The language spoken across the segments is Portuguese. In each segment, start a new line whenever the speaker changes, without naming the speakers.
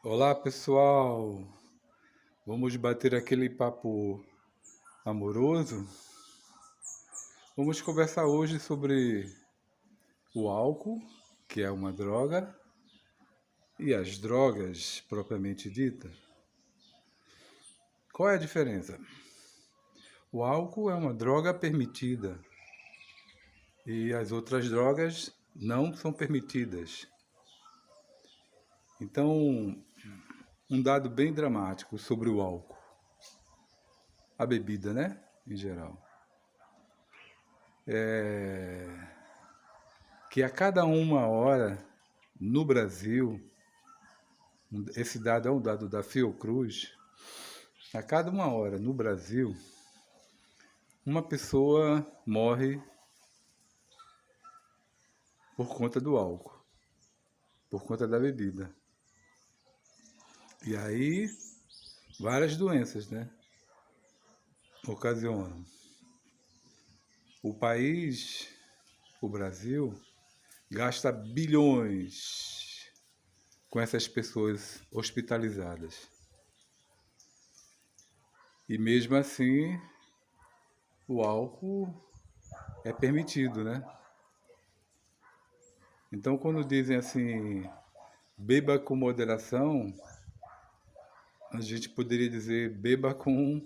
Olá, pessoal. Vamos bater aquele papo amoroso? Vamos conversar hoje sobre o álcool, que é uma droga, e as drogas propriamente dita. Qual é a diferença? O álcool é uma droga permitida e as outras drogas não são permitidas. Então, um dado bem dramático sobre o álcool, a bebida, né? Em geral. Que a cada uma hora no Brasil, esse dado é um dado da Fiocruz, a cada uma hora no Brasil, uma pessoa morre por conta do álcool, por conta da bebida. E aí, várias doenças, né? Ocasionam. O país, o Brasil, gasta bilhões com essas pessoas hospitalizadas. E mesmo assim, o álcool é permitido, né? Então, quando dizem assim, beba com moderação, a gente poderia dizer beba com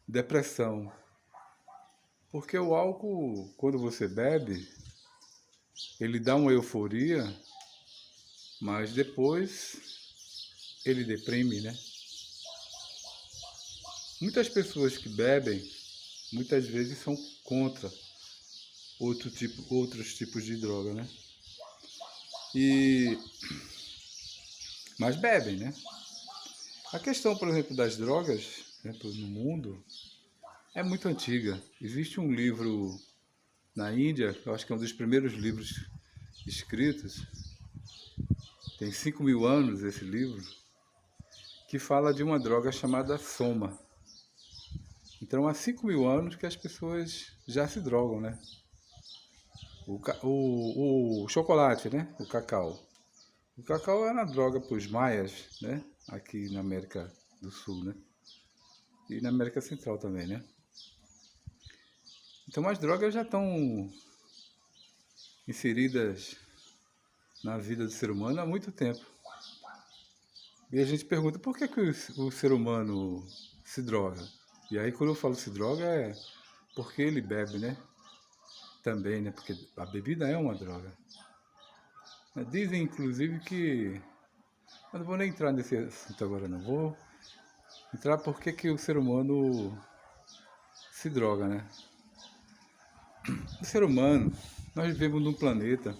depressão. Porque o álcool, quando você bebe, ele dá uma euforia, mas depois ele deprime, né? Muitas pessoas que bebem, muitas vezes são contra outros tipos de droga, né? Mas bebem, né? A questão, por exemplo, das drogas, por exemplo, no mundo, é muito antiga. Existe um livro na Índia, eu acho que é um dos primeiros livros escritos, tem 5.000 anos esse livro, que fala de uma droga chamada soma. Então, há 5.000 anos que as pessoas já se drogam, né? O chocolate, né? O cacau. O cacau era uma droga para os maias, né? Aqui na América do Sul, né? E na América Central também, né? Então, as drogas já estão inseridas na vida do ser humano há muito tempo. E a gente pergunta por que o ser humano se droga. E aí quando eu falo se droga é porque ele bebe, né? Também, né? Porque a bebida é uma droga. Dizem inclusive que... Eu não vou nem entrar nesse assunto agora, não. Vou entrar por que o ser humano se droga, né? O ser humano, nós vivemos num planeta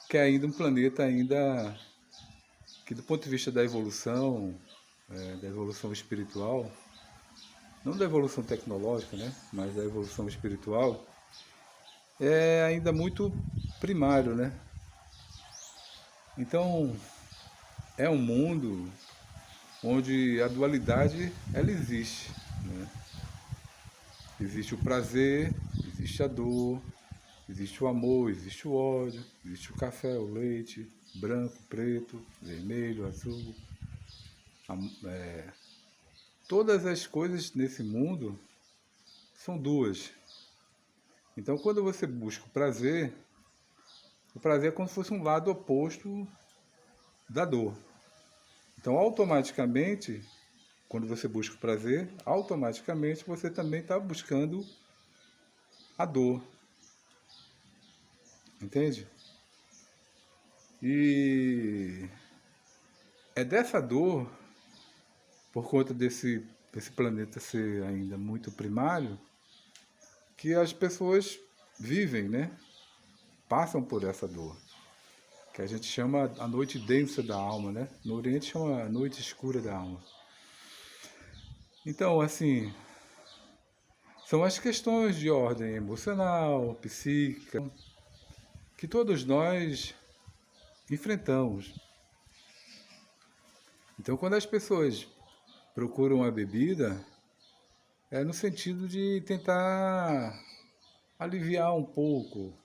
que é ainda um planeta ainda que do ponto de vista da evolução espiritual, não da evolução tecnológica, né, mas da evolução espiritual, é ainda muito primário, né? Então, é um mundo onde a dualidade, ela existe, né? Existe o prazer, existe a dor, existe o amor, existe o ódio, existe o café, o leite, branco, preto, vermelho, azul. Todas as coisas nesse mundo são duas. Então, quando você busca o prazer é como se fosse um lado oposto da dor. Então, automaticamente, quando você busca o prazer, automaticamente você também está buscando a dor. Entende? E é dessa dor, por conta desse planeta ser ainda muito primário, que as pessoas vivem, né? Passam por essa dor, que a gente chama a noite densa da alma, né? No Oriente chama a noite escura da alma. Então, assim, são as questões de ordem emocional, psíquica, que todos nós enfrentamos. Então, quando as pessoas procuram a bebida, é no sentido de tentar aliviar um pouco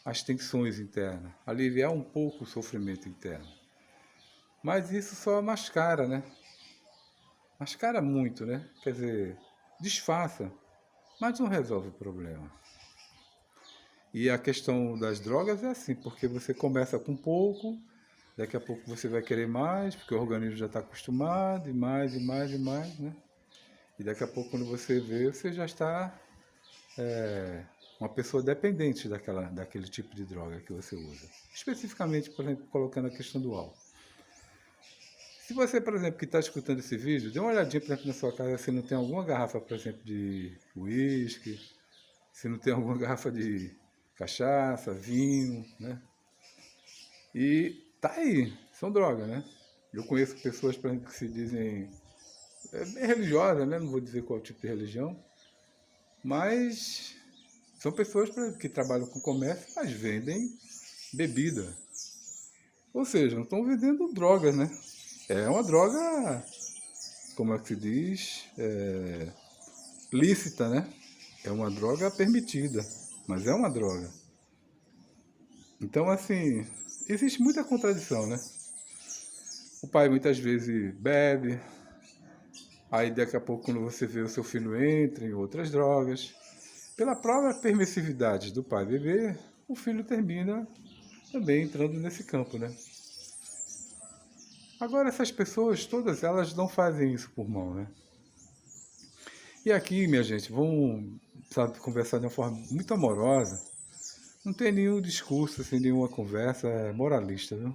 as tensões internas, aliviar um pouco o sofrimento interno. Mas isso só mascara, né? Mascara muito, né? Quer dizer, disfarça, mas não resolve o problema. E a questão das drogas é assim, porque você começa com pouco, daqui a pouco você vai querer mais, porque o organismo já está acostumado, e mais, e mais, e mais, né? E daqui a pouco, quando você vê, você já está uma pessoa dependente daquele tipo de droga que você usa. Especificamente, por exemplo, colocando a questão do álcool. Se você, por exemplo, que está escutando esse vídeo, dê uma olhadinha, por exemplo, na sua casa, se não tem alguma garrafa, por exemplo, de uísque, se não tem alguma garrafa de cachaça, vinho, né? E tá aí, são drogas, né? Eu conheço pessoas, por exemplo, que se dizem bem religiosas, né? Não vou dizer qual tipo de religião, mas são pessoas, por exemplo, que trabalham com comércio, mas vendem bebida. Ou seja, não estão vendendo drogas, né? É uma droga, como é que se diz, lícita, né? É uma droga permitida, mas é uma droga. Então, assim, existe muita contradição, né? O pai muitas vezes bebe, aí daqui a pouco quando você vê o seu filho entra em outras drogas. Pela própria permissividade do pai beber, o filho termina também entrando nesse campo, né? Agora essas pessoas, todas elas não fazem isso por mal, né? E aqui, minha gente, vamos, sabe, conversar de uma forma muito amorosa. Não tem nenhum discurso, assim, nenhuma conversa moralista, viu?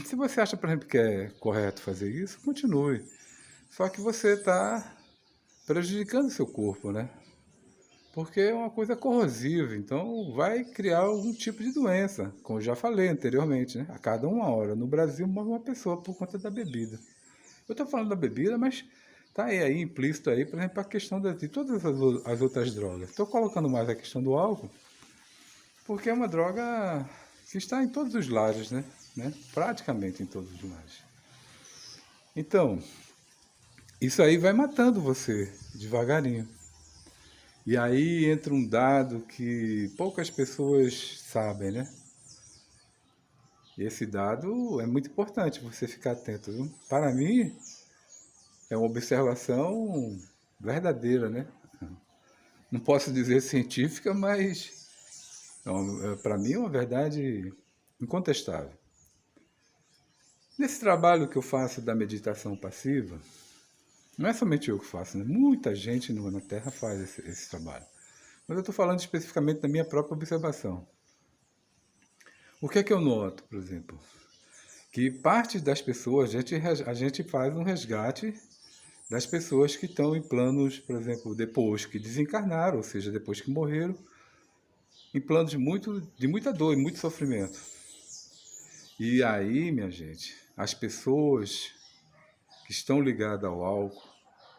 Se você acha, por exemplo, que é correto fazer isso, continue. Só que você está prejudicando o seu corpo, né? Porque é uma coisa corrosiva, então vai criar algum tipo de doença, como eu já falei anteriormente, né? A cada 1 hora no Brasil morre uma pessoa por conta da bebida. Eu estou falando da bebida, mas está aí implícito aí, por exemplo, a questão de todas as outras drogas. Estou colocando mais a questão do álcool, porque é uma droga que está em todos os lares, né? Praticamente em todos os lares. Então, isso aí vai matando você devagarinho. E aí entra um dado que poucas pessoas sabem, né? E esse dado é muito importante você ficar atento, viu? Para mim, é uma observação verdadeira, né? Não posso dizer científica, mas para mim é uma verdade incontestável. Nesse trabalho que eu faço da meditação passiva, não é somente eu que faço, né? Muita gente na Terra faz esse trabalho. Mas eu estou falando especificamente da minha própria observação. O que é que eu noto, por exemplo? Que parte das pessoas, a gente faz um resgate das pessoas que estão em planos, por exemplo, depois que desencarnaram, ou seja, depois que morreram, em planos de muita dor e muito sofrimento. E aí, minha gente, as pessoas que estão ligadas ao álcool,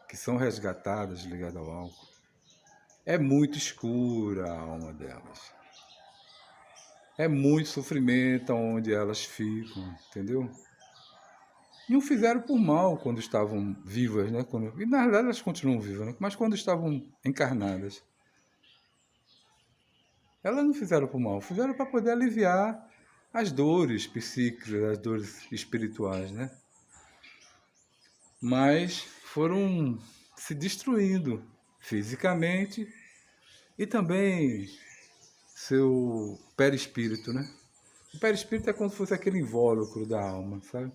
que são resgatadas ligadas ao álcool, é muito escura a alma delas. É muito sofrimento onde elas ficam, entendeu? Não fizeram por mal quando estavam vivas, né? E na verdade elas continuam vivas, né? Mas quando estavam encarnadas. Elas não fizeram por mal, fizeram para poder aliviar as dores psíquicas, as dores espirituais, né? Mas foram se destruindo fisicamente e também seu perispírito, né? O perispírito é como se fosse aquele invólucro da alma, sabe?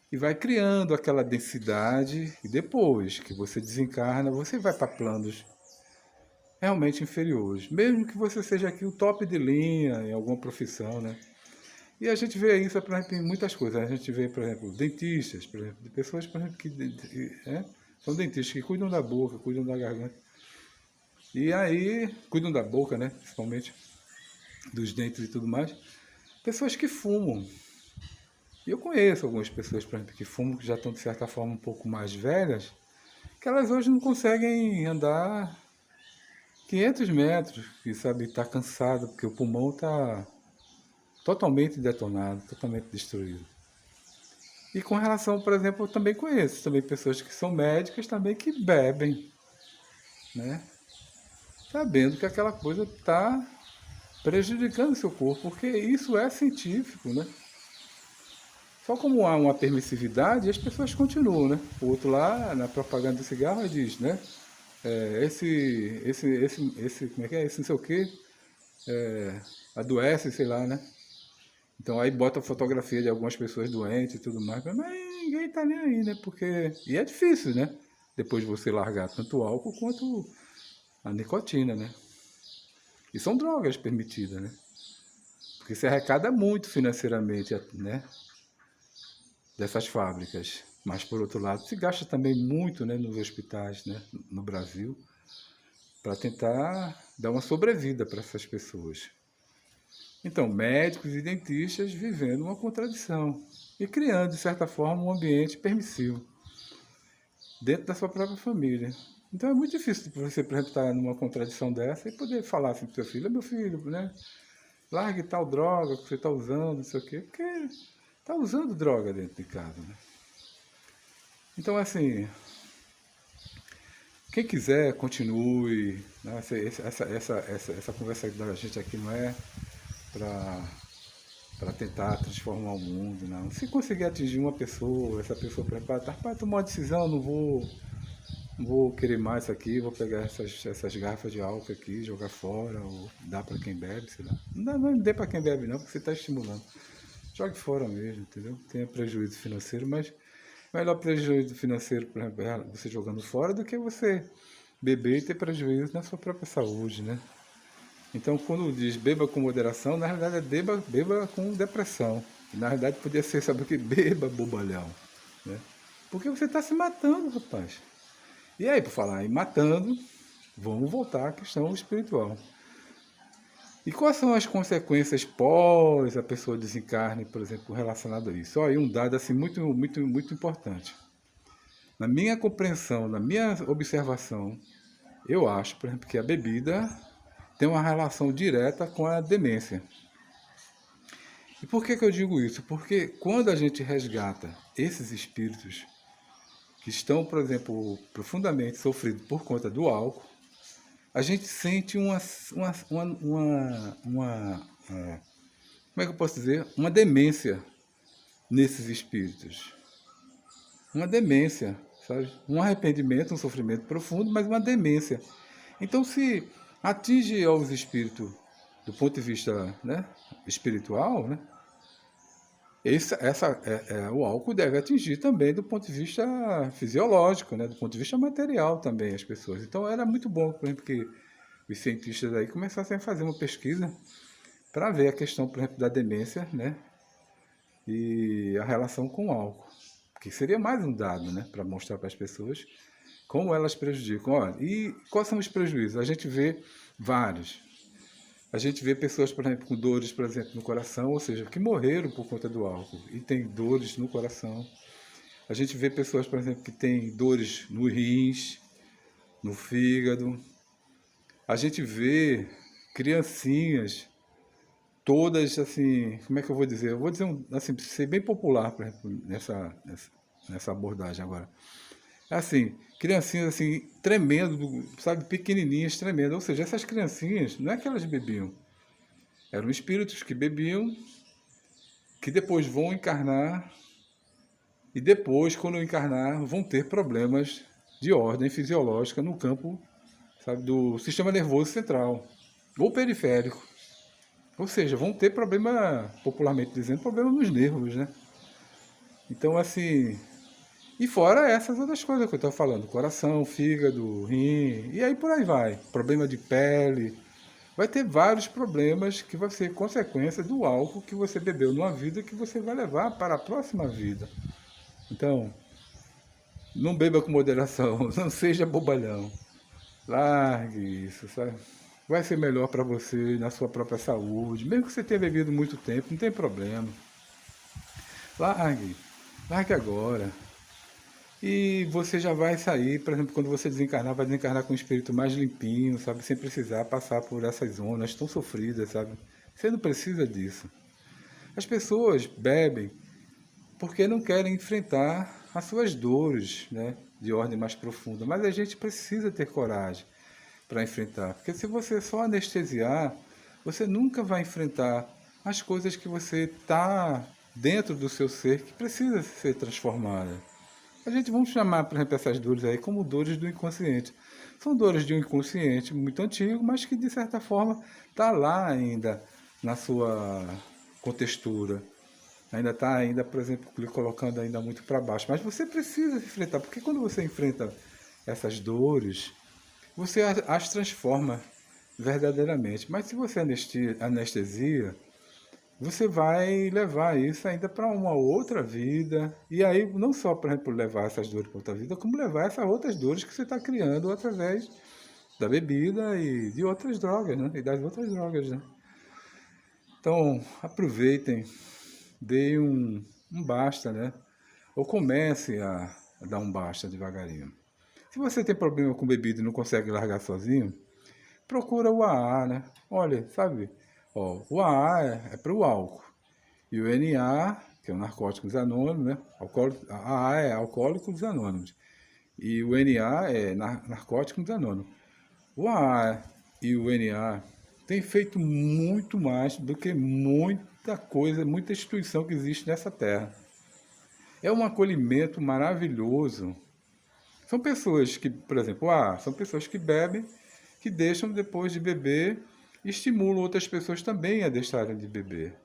E vai criando aquela densidade e depois que você desencarna, você vai para planos realmente inferiores. Mesmo que você seja aqui o top de linha em alguma profissão, né? E a gente vê isso, por exemplo, em muitas coisas. A gente vê, por exemplo, dentistas, por exemplo, de pessoas, por exemplo, que são dentistas que cuidam da boca, cuidam da garganta. E aí, cuidam da boca, né? Principalmente dos dentes e tudo mais. Pessoas que fumam. E eu conheço algumas pessoas, por exemplo, que fumam, que já estão, de certa forma, um pouco mais velhas, que elas hoje não conseguem andar 500 metros, que sabe, está cansado, porque o pulmão está totalmente detonado, totalmente destruído. E com relação, por exemplo, eu também conheço também pessoas que são médicas também que bebem, né? Sabendo que aquela coisa está prejudicando o seu corpo, porque isso é científico, né? Só como há uma permissividade, as pessoas continuam, né? O outro lá, na propaganda do cigarro, diz, né? Como é que é? Esse não sei o quê, adoece, sei lá, né? Então aí bota a fotografia de algumas pessoas doentes e tudo mais, mas ninguém tá nem aí, né? Porque. E é difícil, né? Depois de você largar tanto o álcool quanto a nicotina, né? E são drogas permitidas, né? Porque se arrecada muito financeiramente, né? Dessas fábricas. Mas por outro lado, se gasta também muito, né, nos hospitais, né, no Brasil, para tentar dar uma sobrevida para essas pessoas. Então, médicos e dentistas vivendo uma contradição e criando, de certa forma, um ambiente permissivo dentro da sua própria família. Então é muito difícil você, por exemplo, estar numa contradição dessa e poder falar assim para o seu filho: meu filho, né, largue tal droga que você está usando, não sei o quê, porque está usando droga dentro de casa, né? Então, assim, quem quiser, continue. Né? Essa conversa da gente aqui não é para tentar transformar o mundo, não. Se conseguir atingir uma pessoa, essa pessoa prepara, rapaz, tomou uma decisão, não vou querer mais isso aqui, vou pegar essas garrafas de álcool aqui, jogar fora, ou dar para quem bebe, sei lá. Não dê para quem bebe não, porque você está estimulando. Jogue fora mesmo, entendeu? Tenha prejuízo financeiro, mas melhor prejuízo financeiro, por exemplo, você jogando fora do que você beber e ter prejuízo na sua própria saúde, né? Então, quando diz beba com moderação, na realidade é beba com depressão. Na realidade, podia ser, sabe o que? Beba bobalhão, né? Porque você está se matando, rapaz. E aí, por falar em matando, vamos voltar à questão espiritual. E quais são as consequências pós a pessoa desencarne, por exemplo, relacionado a isso? Olha, um dado assim muito, muito, muito importante. Na minha compreensão, na minha observação, eu acho, por exemplo, que a bebida tem uma relação direta com a demência. E por que eu digo isso? Porque quando a gente resgata esses espíritos que estão, por exemplo, profundamente sofridos por conta do álcool, a gente sente como é que eu posso dizer? Uma demência nesses espíritos. Uma demência, sabe? Um arrependimento, um sofrimento profundo, mas uma demência. Então, se atinge aos espíritos do ponto de vista, né, espiritual, né, o álcool deve atingir também do ponto de vista fisiológico, né, do ponto de vista material também as pessoas. Então, era muito bom, por exemplo, que os cientistas aí começassem a fazer uma pesquisa para ver a questão, por exemplo, da demência, né, e a relação com o álcool. Que seria mais um dado, né, para mostrar para as pessoas como elas prejudicam. Olha, e quais são os prejuízos? A gente vê vários. A gente vê pessoas, por exemplo, com dores, por exemplo, no coração, ou seja, que morreram por conta do álcool e tem dores no coração. A gente vê pessoas, por exemplo, que têm dores nos rins, no fígado. A gente vê criancinhas todas, assim, como é que eu vou dizer? Eu vou dizer, assim, ser bem popular, por exemplo, nessa abordagem agora. Assim, criancinhas assim, tremendo, sabe, pequenininhas, tremendo. Ou seja, essas criancinhas, não é que elas bebiam, eram espíritos que bebiam, que depois vão encarnar, e depois, quando encarnar, vão ter problemas de ordem fisiológica no campo, sabe, do sistema nervoso central, ou periférico. Ou seja, vão ter problema, popularmente dizendo, problema nos nervos, né? Então, assim, e fora essas outras coisas que eu estou falando, coração, fígado, rim, e aí por aí vai. Problema de pele. Vai ter vários problemas que vão ser consequência do álcool que você bebeu numa vida que você vai levar para a próxima vida. Então, não beba com moderação, não seja bobalhão. Largue isso, sabe? Vai ser melhor para você, na sua própria saúde. Mesmo que você tenha bebido muito tempo, não tem problema. Largue agora. E você já vai sair, por exemplo, quando você desencarnar, vai desencarnar com um espírito mais limpinho, sabe? Sem precisar passar por essas zonas tão sofridas, sabe? Você não precisa disso. As pessoas bebem porque não querem enfrentar as suas dores, né? De ordem mais profunda. Mas a gente precisa ter coragem para enfrentar. Porque se você só anestesiar, você nunca vai enfrentar as coisas que você está dentro do seu ser que precisa ser transformada. A gente vamos chamar, por exemplo, essas dores aí como dores do inconsciente. São dores de um inconsciente muito antigo, mas que de certa forma está lá ainda na sua contextura. Ainda está ainda, por exemplo, lhe colocando ainda muito para baixo. Mas você precisa enfrentar, porque quando você enfrenta essas dores, você as transforma verdadeiramente. Mas se você anestesia, você vai levar isso ainda para uma outra vida. E aí, não só, por exemplo, levar essas dores para outra vida, como levar essas outras dores que você está criando através da bebida e de outras drogas, né? E das outras drogas, né? Então, aproveitem, deem um basta, né? Ou comece a dar um basta devagarinho. Se você tem problema com bebida e não consegue largar sozinho, procura o AA, né? Olha, sabe? Ó, o AA é para o álcool. E o NA, que é o Narcóticos Anônimos, né? A AA é Alcoólicos Anônimos. E o NA é Narcóticos Anônimos. O AA e o NA têm feito muito mais do que muita coisa, muita instituição que existe nessa terra. É um acolhimento maravilhoso. São pessoas que, por exemplo, são pessoas que bebem, que deixam depois de beber e estimulam outras pessoas também a deixarem de beber.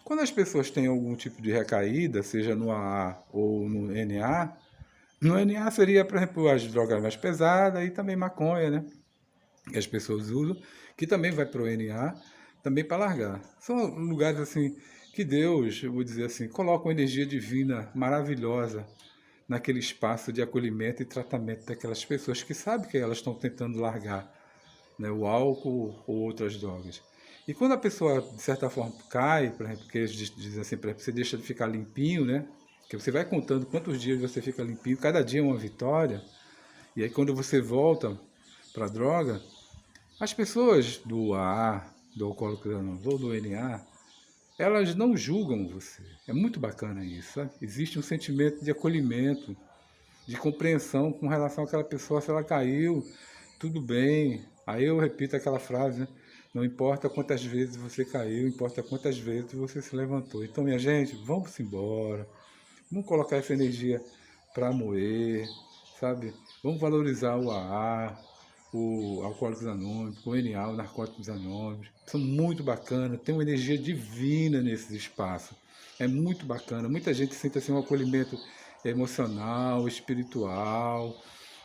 Quando as pessoas têm algum tipo de recaída, seja no AA ou no NA seria, por exemplo, as drogas mais pesadas e também maconha, né? Que as pessoas usam, que também vai para o NA, também para largar. São lugares assim que Deus, eu vou dizer assim, coloca uma energia divina maravilhosa naquele espaço de acolhimento e tratamento daquelas pessoas que sabem que elas estão tentando largar, né, o álcool ou outras drogas. E quando a pessoa, de certa forma, cai, por exemplo, que eles dizem assim, por exemplo, você deixa de ficar limpinho, né? Que você vai contando quantos dias você fica limpinho, cada dia é uma vitória. E aí quando você volta para a droga, as pessoas do AA, do Alcoólicos Anônimos ou do NA, elas não julgam você. É muito bacana isso, sabe? Existe um sentimento de acolhimento, de compreensão com relação àquela pessoa, se ela caiu, tudo bem. Aí eu repito aquela frase, né? Não importa quantas vezes você caiu, importa quantas vezes você se levantou. Então, minha gente, vamos embora. Vamos colocar essa energia para moer, sabe? Vamos valorizar o AA, o Alcoólicos Anônimos, o NA, o Narcóticos Anônimos. São muito bacanas, tem uma energia divina nesses espaços. É muito bacana. Muita gente sente assim um acolhimento emocional, espiritual,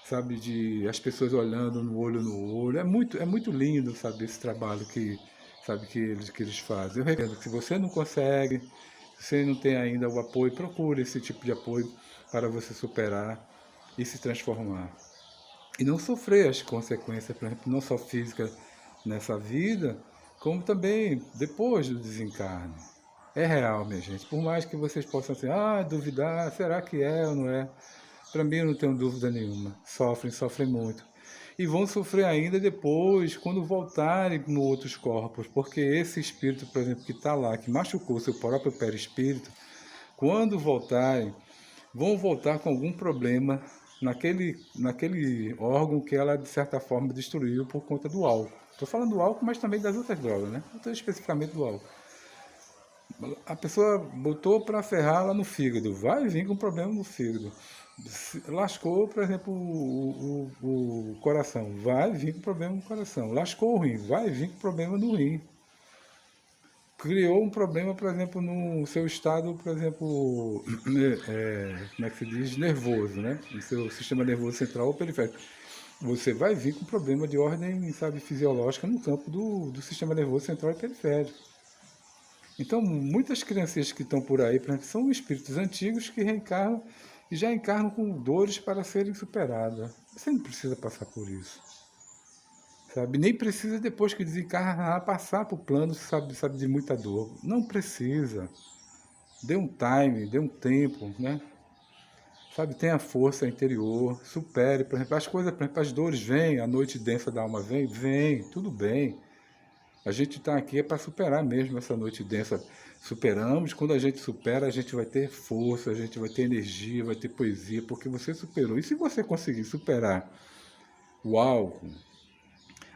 sabe, de as pessoas olhando no olho. É muito lindo, sabe, esse trabalho que eles fazem. Eu recomendo que se você não consegue, se você não tem ainda o apoio, procure esse tipo de apoio para você superar e se transformar. E não sofrer as consequências, por exemplo, não só físicas nessa vida, como também depois do desencarne. É real, minha gente. Por mais que vocês possam assim, duvidar, será que é ou não é? Para mim, eu não tenho dúvida nenhuma. Sofrem muito. E vão sofrer ainda depois, quando voltarem nos outros corpos, porque esse espírito, por exemplo, que está lá, que machucou seu próprio perispírito, quando voltarem, vão voltar com algum problema naquele órgão que ela, de certa forma, destruiu por conta do álcool. Estou falando do álcool, mas também das outras drogas, né? Não estou especificamente do álcool. A pessoa botou para ferrar lá no fígado, vai vir com problema no fígado. Lascou, por exemplo, o coração, vai vir com problema no coração. Lascou o rim, vai vir com problema no rim. Criou um problema, por exemplo, no seu estado, por exemplo, como é que se diz? Nervoso, né? No seu sistema nervoso central ou periférico. Você vai vir com problema de ordem, sabe, fisiológica no campo do sistema nervoso central e periférico. Então, muitas crianças que estão por aí, por exemplo, são espíritos antigos que reencarnam e já encarnam com dores para serem superadas. Você não precisa passar por isso. Sabe? Nem precisa, depois que desencarnar, passar por plano, sabe, de muita dor. Não precisa. Dê um time, dê um tempo, né? Sabe, tenha força interior, supere, por exemplo, as coisas, por exemplo, as dores vêm, a noite densa da alma vem, tudo bem. A gente está aqui para superar mesmo essa noite densa. Superamos, quando a gente supera, a gente vai ter força, a gente vai ter energia, vai ter poesia, porque você superou. E se você conseguir superar o álcool,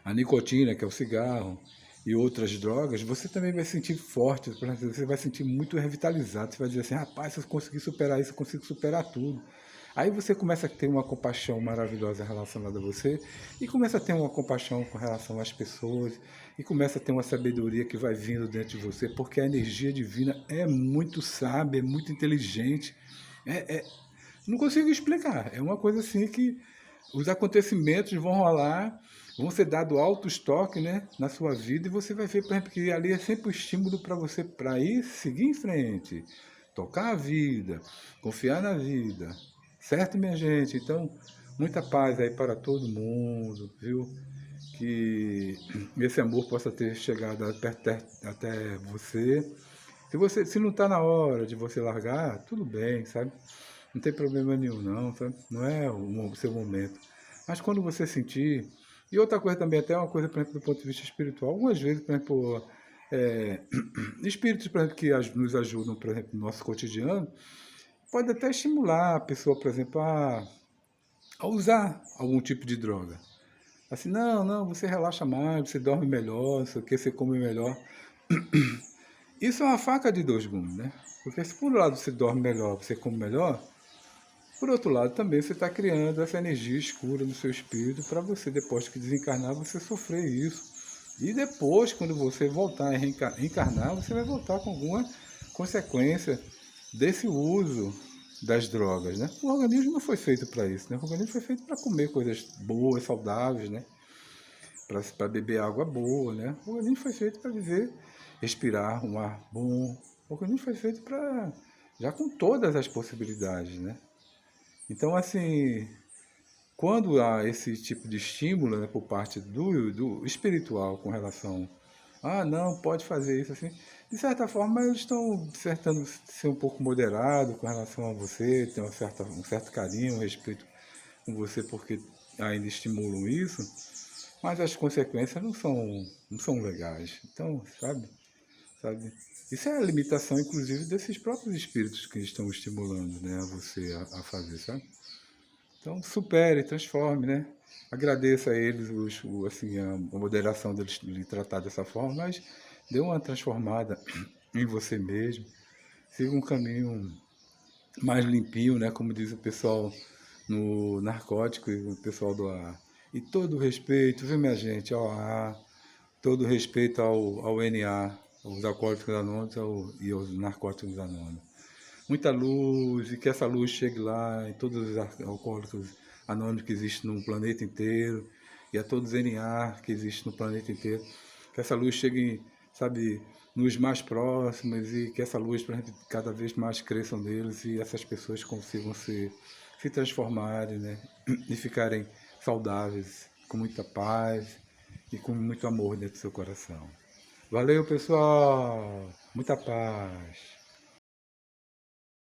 a nicotina, que é o cigarro, e outras drogas, você também vai sentir forte, por exemplo, você vai sentir muito revitalizado, você vai dizer assim, rapaz, se eu conseguir superar isso, eu consigo superar tudo. Aí você começa a ter uma compaixão maravilhosa relacionada a você e começa a ter uma compaixão com relação às pessoas e começa a ter uma sabedoria que vai vindo dentro de você, porque a energia divina é muito sábia, é muito inteligente. Não consigo explicar. É uma coisa assim que os acontecimentos vão rolar, vão ser dado alto estoque, né, na sua vida e você vai ver, por exemplo, que ali é sempre o estímulo para você para ir seguir em frente, tocar a vida, confiar na vida. Certo, minha gente? Então, muita paz aí para todo mundo, viu? Que esse amor possa ter chegado até você. Se não está na hora de você largar, tudo bem, sabe? Não tem problema nenhum, não, sabe? Não é o seu momento. Mas quando você sentir. E outra coisa também, até uma coisa, por exemplo, do ponto de vista espiritual, algumas vezes, por exemplo, é, espíritos, por exemplo, que nos ajudam, por exemplo, no nosso cotidiano, pode até estimular a pessoa, por exemplo, a usar algum tipo de droga. Assim, não, você relaxa mais, você dorme melhor, não sei o que, você come melhor. Isso é uma faca de dois gumes, né? Porque se por um lado você dorme melhor, você come melhor, por outro lado também você está criando essa energia escura no seu espírito para você, depois que desencarnar, você sofrer isso. E depois, quando você voltar a reencarnar, você vai voltar com alguma consequência desse uso das drogas, né? O organismo não foi feito para isso, né? O organismo foi feito para comer coisas boas, saudáveis, né? Para beber água boa, né? O organismo foi feito para viver, respirar um ar bom. O organismo foi feito para já com todas as possibilidades, né? Então, assim, quando há esse tipo de estímulo, né, por parte do espiritual com relação não, pode fazer isso assim, de certa forma eles estão tentando ser um pouco moderado com relação a você, ter um certo carinho, um respeito com você porque ainda estimulam isso, mas as consequências não são legais. Então, sabe? Isso é a limitação, inclusive, desses próprios espíritos que estão estimulando, né, a você a fazer, sabe? Então, supere, transforme, né? Agradeça a eles assim, a moderação deles lhe tratar dessa forma, mas dê uma transformada em você mesmo. Siga um caminho mais limpinho, né? Como diz o pessoal no narcótico e o pessoal do AA. E todo o respeito, viu, minha gente, ao AA, todo o respeito ao NA, aos alcoólicos anônimos e aos narcóticos anônimos. Muita luz e que essa luz chegue lá em todos os alcoólicos anônimos que existem no planeta inteiro e a todos os NA que existem no planeta inteiro. Que essa luz chegue, sabe, nos mais próximos e que essa luz, para cada vez mais cresçam neles e essas pessoas consigam se transformarem, né, e ficarem saudáveis, com muita paz e com muito amor dentro do seu coração. Valeu, pessoal! Muita paz!